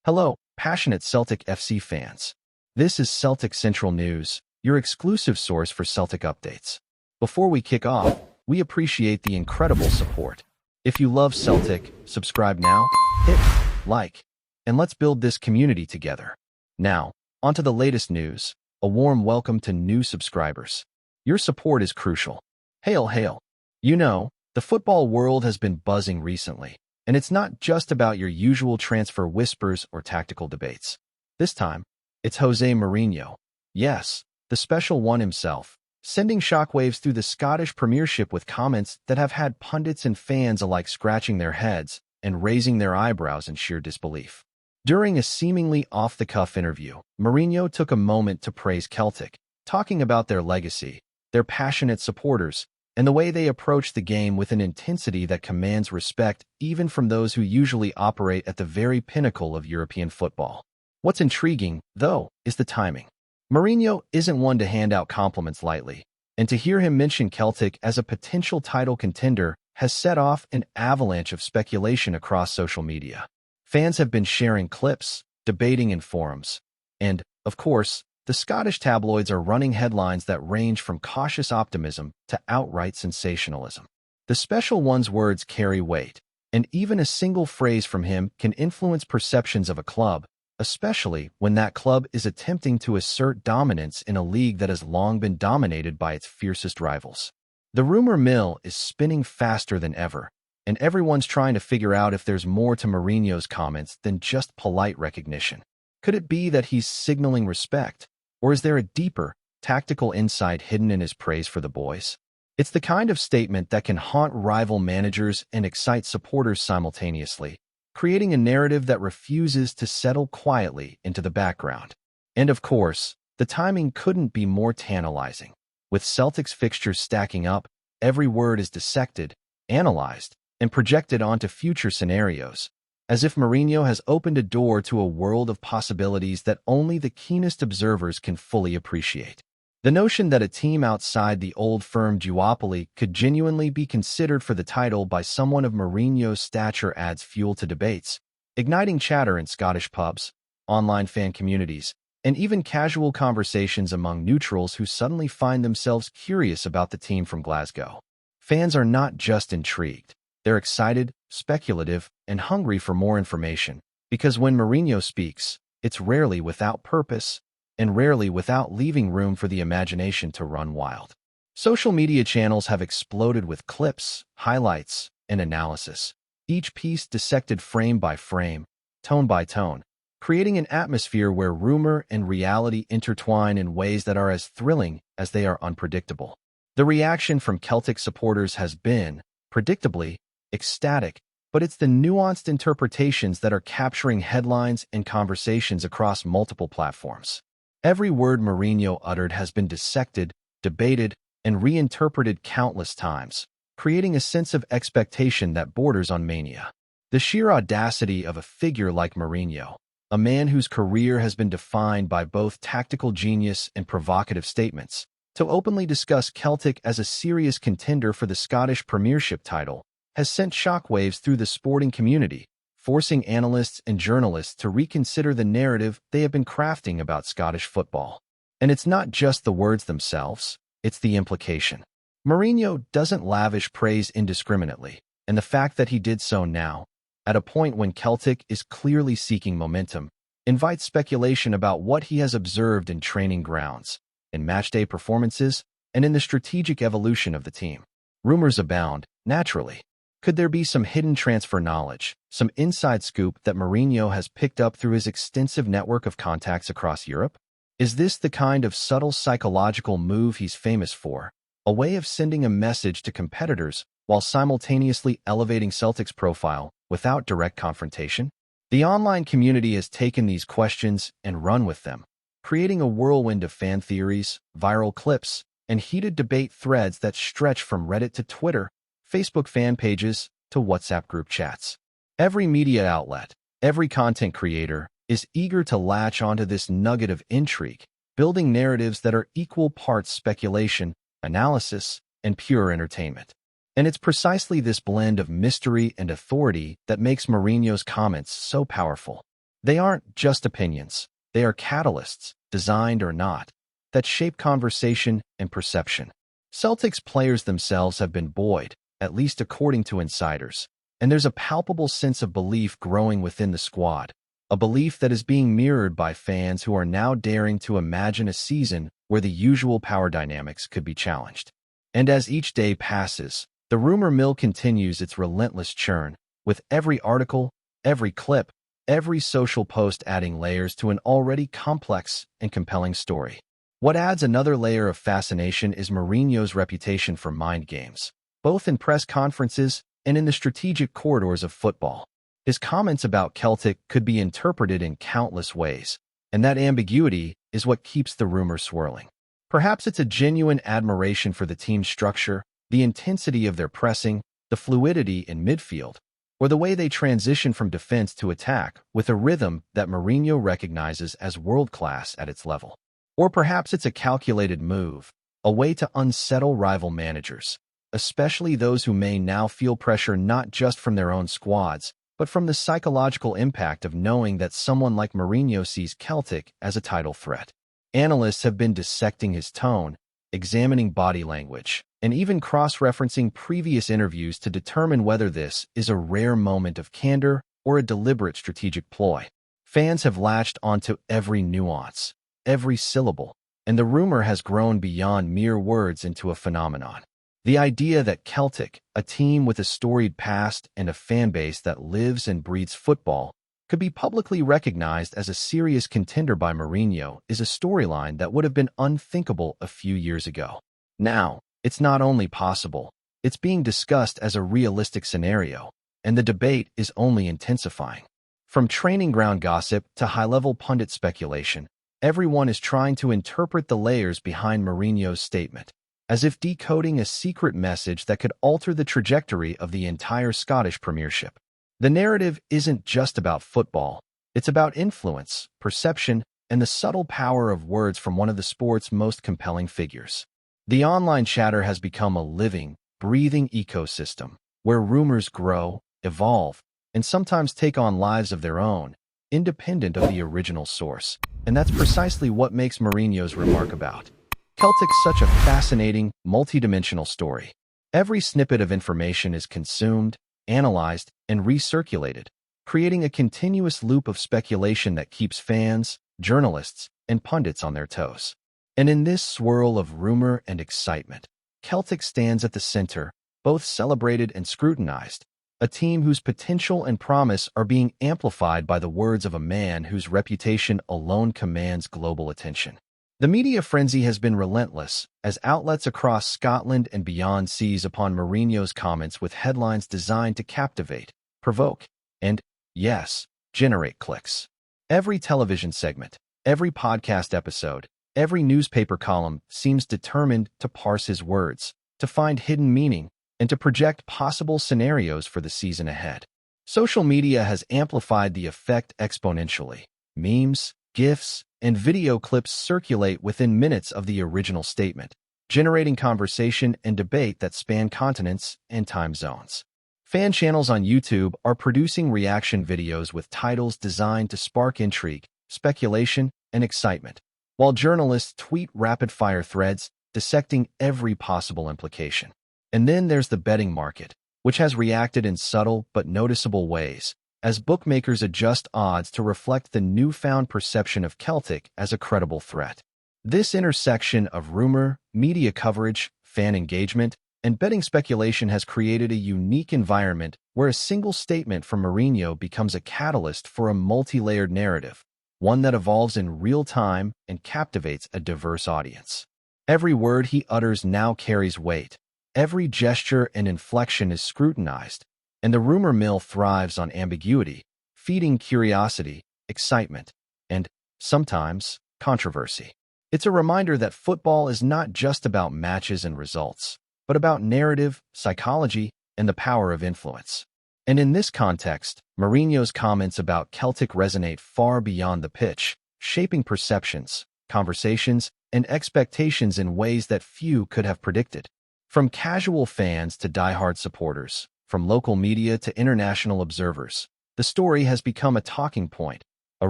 Hello, passionate Celtic FC fans. This is Celtic Central News, your exclusive source for Celtic updates. Before we kick off, we appreciate the incredible support. If you love Celtic, subscribe now, hit like, and let's build this community together. Now, onto the latest news. A warm welcome to new subscribers. Your support is crucial. Hail, hail. You know, the football world has been buzzing recently. And it's not just about your usual transfer whispers or tactical debates. This time, it's José Mourinho. Yes, the special one himself, sending shockwaves through the Scottish Premiership with comments that have had pundits and fans alike scratching their heads and raising their eyebrows in sheer disbelief. During a seemingly off-the-cuff interview, Mourinho took a moment to praise Celtic, talking about their legacy, their passionate supporters, and the way they approach the game with an intensity that commands respect even from those who usually operate at the very pinnacle of European football. What's intriguing, though, is the timing. Mourinho isn't one to hand out compliments lightly, and to hear him mention Celtic as a potential title contender has set off an avalanche of speculation across social media. Fans have been sharing clips, debating in forums, and, of course, the Scottish tabloids are running headlines that range from cautious optimism to outright sensationalism. The special one's words carry weight, and even a single phrase from him can influence perceptions of a club, especially when that club is attempting to assert dominance in a league that has long been dominated by its fiercest rivals. The rumor mill is spinning faster than ever, and everyone's trying to figure out if there's more to Mourinho's comments than just polite recognition. Could it be that he's signaling respect? Or is there a deeper, tactical insight hidden in his praise for the boys? It's the kind of statement that can haunt rival managers and excite supporters simultaneously, creating a narrative that refuses to settle quietly into the background. And of course, the timing couldn't be more tantalizing. With Celtic's fixtures stacking up, every word is dissected, analyzed, and projected onto future scenarios, as if Mourinho has opened a door to a world of possibilities that only the keenest observers can fully appreciate. The notion that a team outside the old firm duopoly could genuinely be considered for the title by someone of Mourinho's stature adds fuel to debates, igniting chatter in Scottish pubs, online fan communities, and even casual conversations among neutrals who suddenly find themselves curious about the team from Glasgow. Fans are not just intrigued. They're excited, speculative, and hungry for more information, because when Mourinho speaks, it's rarely without purpose, and rarely without leaving room for the imagination to run wild. Social media channels have exploded with clips, highlights, and analysis, each piece dissected frame by frame, tone by tone, creating an atmosphere where rumor and reality intertwine in ways that are as thrilling as they are unpredictable. The reaction from Celtic supporters has been, predictably, ecstatic, but it's the nuanced interpretations that are capturing headlines and conversations across multiple platforms. Every word Mourinho uttered has been dissected, debated, and reinterpreted countless times, creating a sense of expectation that borders on mania. The sheer audacity of a figure like Mourinho, a man whose career has been defined by both tactical genius and provocative statements, to openly discuss Celtic as a serious contender for the Scottish Premiership title, has sent shockwaves through the sporting community, forcing analysts and journalists to reconsider the narrative they have been crafting about Scottish football. And it's not just the words themselves, it's the implication. Mourinho doesn't lavish praise indiscriminately, and the fact that he did so now, at a point when Celtic is clearly seeking momentum, invites speculation about what he has observed in training grounds, in matchday performances, and in the strategic evolution of the team. Rumors abound, naturally. Could there be some hidden transfer knowledge, some inside scoop that Mourinho has picked up through his extensive network of contacts across Europe? Is this the kind of subtle psychological move he's famous for, a way of sending a message to competitors while simultaneously elevating Celtic's profile without direct confrontation? The online community has taken these questions and run with them, creating a whirlwind of fan theories, viral clips, and heated debate threads that stretch from Reddit to Twitter, Facebook fan pages, to WhatsApp group chats. Every media outlet, every content creator is eager to latch onto this nugget of intrigue, building narratives that are equal parts speculation, analysis, and pure entertainment. And it's precisely this blend of mystery and authority that makes Mourinho's comments so powerful. They aren't just opinions. They are catalysts, designed or not, that shape conversation and perception. Celtic's players themselves have been buoyed, at least according to insiders, and there's a palpable sense of belief growing within the squad, a belief that is being mirrored by fans who are now daring to imagine a season where the usual power dynamics could be challenged. And as each day passes, the rumor mill continues its relentless churn, with every article, every clip, every social post adding layers to an already complex and compelling story. What adds another layer of fascination is Mourinho's reputation for mind games, both in press conferences and in the strategic corridors of football. His comments about Celtic could be interpreted in countless ways, and that ambiguity is what keeps the rumor swirling. Perhaps it's a genuine admiration for the team's structure, the intensity of their pressing, the fluidity in midfield, or the way they transition from defense to attack with a rhythm that Mourinho recognizes as world-class at its level. Or perhaps it's a calculated move, a way to unsettle rival managers, especially those who may now feel pressure not just from their own squads, but from the psychological impact of knowing that someone like Mourinho sees Celtic as a title threat. Analysts have been dissecting his tone, examining body language, and even cross-referencing previous interviews to determine whether this is a rare moment of candor or a deliberate strategic ploy. Fans have latched onto every nuance, every syllable, and the rumor has grown beyond mere words into a phenomenon. The idea that Celtic, a team with a storied past and a fan base that lives and breathes football, could be publicly recognized as a serious contender by Mourinho is a storyline that would have been unthinkable a few years ago. Now, it's not only possible, it's being discussed as a realistic scenario, and the debate is only intensifying. From training ground gossip to high-level pundit speculation, everyone is trying to interpret the layers behind Mourinho's statement, as if decoding a secret message that could alter the trajectory of the entire Scottish Premiership. The narrative isn't just about football, it's about influence, perception, and the subtle power of words from one of the sport's most compelling figures. The online chatter has become a living, breathing ecosystem, where rumors grow, evolve, and sometimes take on lives of their own, independent of the original source. And that's precisely what makes Mourinho's remark about Celtic such a fascinating, multidimensional story. Every snippet of information is consumed, analyzed, and recirculated, creating a continuous loop of speculation that keeps fans, journalists, and pundits on their toes. And in this swirl of rumor and excitement, Celtic stands at the center, both celebrated and scrutinized, a team whose potential and promise are being amplified by the words of a man whose reputation alone commands global attention. The media frenzy has been relentless, as outlets across Scotland and beyond seize upon Mourinho's comments with headlines designed to captivate, provoke, and, yes, generate clicks. Every television segment, every podcast episode, every newspaper column seems determined to parse his words, to find hidden meaning, and to project possible scenarios for the season ahead. Social media has amplified the effect exponentially. Memes, GIFs, and video clips circulate within minutes of the original statement, generating conversation and debate that span continents and time zones. Fan channels on YouTube are producing reaction videos with titles designed to spark intrigue, speculation, and excitement, while journalists tweet rapid-fire threads dissecting every possible implication. And then there's the betting market, which has reacted in subtle but noticeable ways, as bookmakers adjust odds to reflect the newfound perception of Celtic as a credible threat. This intersection of rumor, media coverage, fan engagement, and betting speculation has created a unique environment where a single statement from Mourinho becomes a catalyst for a multi-layered narrative, one that evolves in real time and captivates a diverse audience. Every word he utters now carries weight. Every gesture and inflection is scrutinized, and the rumor mill thrives on ambiguity, feeding curiosity, excitement, and, sometimes, controversy. It's a reminder that football is not just about matches and results, but about narrative, psychology, and the power of influence. And in this context, Mourinho's comments about Celtic resonate far beyond the pitch, shaping perceptions, conversations, and expectations in ways that few could have predicted. From casual fans to diehard supporters, from local media to international observers, the story has become a talking point, a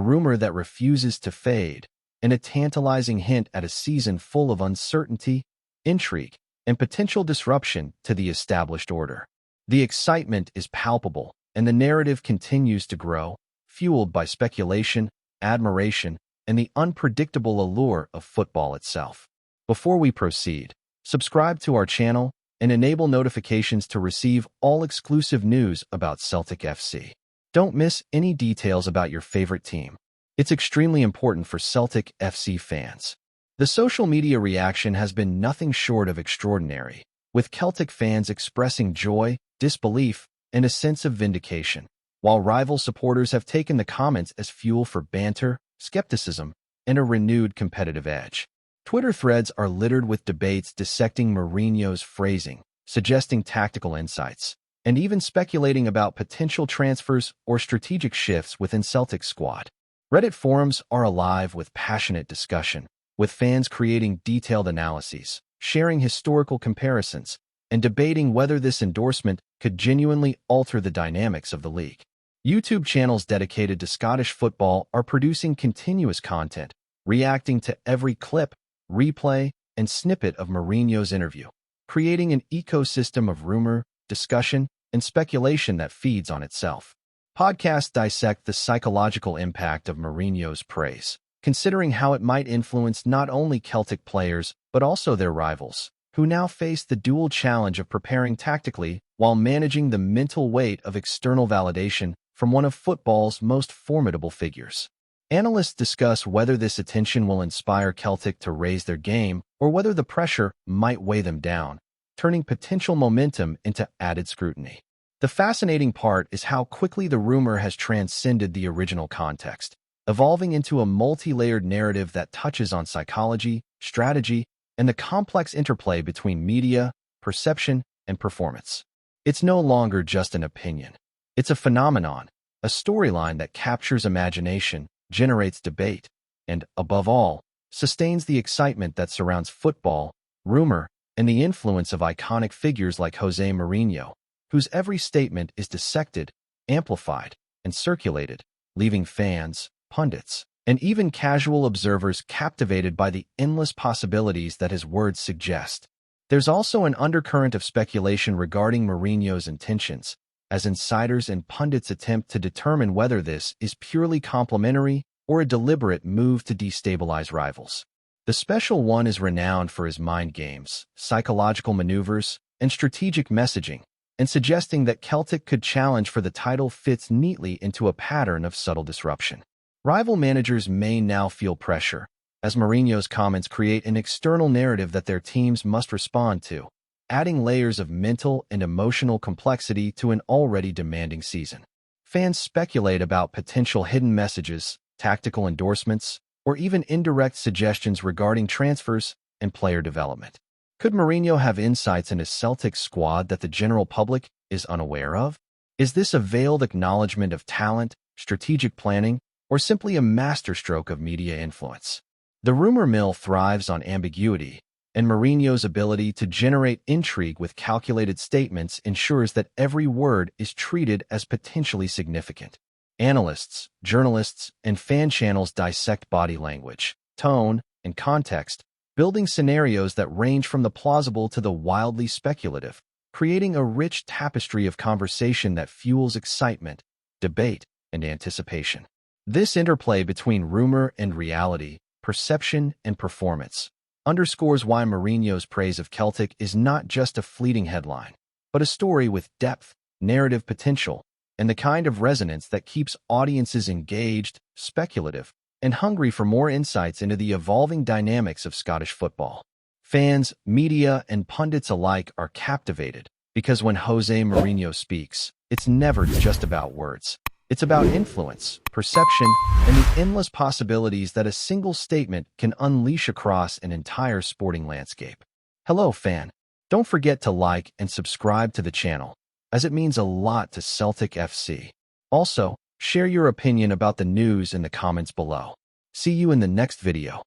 rumor that refuses to fade, and a tantalizing hint at a season full of uncertainty, intrigue, and potential disruption to the established order. The excitement is palpable, and the narrative continues to grow, fueled by speculation, admiration, and the unpredictable allure of football itself. Before we proceed, subscribe to our channel and enable notifications to receive all exclusive news about Celtic FC. Don't miss any details about your favorite team. It's extremely important for Celtic FC fans. The social media reaction has been nothing short of extraordinary, with Celtic fans expressing joy, disbelief, and a sense of vindication, while rival supporters have taken the comments as fuel for banter, skepticism, and a renewed competitive edge. Twitter threads are littered with debates dissecting Mourinho's phrasing, suggesting tactical insights, and even speculating about potential transfers or strategic shifts within Celtic's squad. Reddit forums are alive with passionate discussion, with fans creating detailed analyses, sharing historical comparisons, and debating whether this endorsement could genuinely alter the dynamics of the league. YouTube channels dedicated to Scottish football are producing continuous content, reacting to every clip, replay, and snippet of Mourinho's interview, creating an ecosystem of rumor, discussion, and speculation that feeds on itself. Podcasts dissect the psychological impact of Mourinho's praise, considering how it might influence not only Celtic players but also their rivals, who now face the dual challenge of preparing tactically while managing the mental weight of external validation from one of football's most formidable figures. Analysts discuss whether this attention will inspire Celtic to raise their game or whether the pressure might weigh them down, turning potential momentum into added scrutiny. The fascinating part is how quickly the rumor has transcended the original context, evolving into a multi-layered narrative that touches on psychology, strategy, and the complex interplay between media, perception, and performance. It's no longer just an opinion. It's a phenomenon, a storyline that captures imagination, generates debate, and, above all, sustains the excitement that surrounds football, rumor, and the influence of iconic figures like José Mourinho, whose every statement is dissected, amplified, and circulated, leaving fans, pundits, and even casual observers captivated by the endless possibilities that his words suggest. There's also an undercurrent of speculation regarding Mourinho's intentions, as insiders and pundits attempt to determine whether this is purely complimentary or a deliberate move to destabilize rivals. The Special One is renowned for his mind games, psychological maneuvers, and strategic messaging, and suggesting that Celtic could challenge for the title fits neatly into a pattern of subtle disruption. Rival managers may now feel pressure, as Mourinho's comments create an external narrative that their teams must respond to, adding layers of mental and emotional complexity to an already demanding season. Fans speculate about potential hidden messages, tactical endorsements, or even indirect suggestions regarding transfers and player development. Could Mourinho have insights into Celtic's squad that the general public is unaware of? Is this a veiled acknowledgement of talent, strategic planning, or simply a masterstroke of media influence? The rumor mill thrives on ambiguity, and Mourinho's ability to generate intrigue with calculated statements ensures that every word is treated as potentially significant. Analysts, journalists, and fan channels dissect body language, tone, and context, building scenarios that range from the plausible to the wildly speculative, creating a rich tapestry of conversation that fuels excitement, debate, and anticipation. This interplay between rumor and reality, perception and performance, underscores why Mourinho's praise of Celtic is not just a fleeting headline, but a story with depth, narrative potential, and the kind of resonance that keeps audiences engaged, speculative, and hungry for more insights into the evolving dynamics of Scottish football. Fans, media, and pundits alike are captivated, because when José Mourinho speaks, it's never just about words. It's about influence, perception, and the endless possibilities that a single statement can unleash across an entire sporting landscape. Hello, fan. Don't forget to like and subscribe to the channel, as it means a lot to Celtic FC. Also, share your opinion about the news in the comments below. See you in the next video.